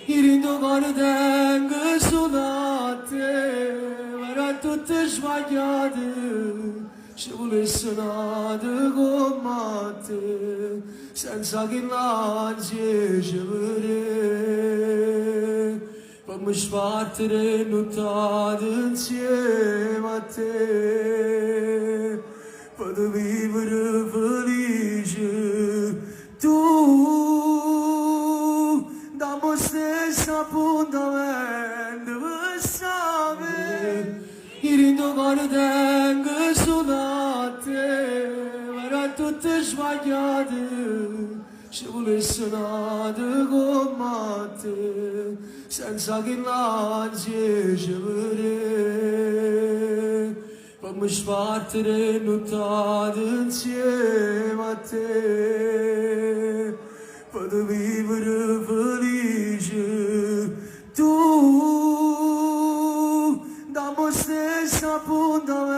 Irindo guarda suonate, era tutte sbagliate, se volessero gommate, senza che l'ansia ci vede. Fammi spartere notate insieme a te, per vivere felice. Tu, dammi stesso appuntamento per sapere, io non guardo solo a te, era tutte sbagliate, se volessero con te, senza che l'ansia ci vede. Fammi spartere notate insieme a te, per vivere felice. Tu, dammi stesso appuntamento.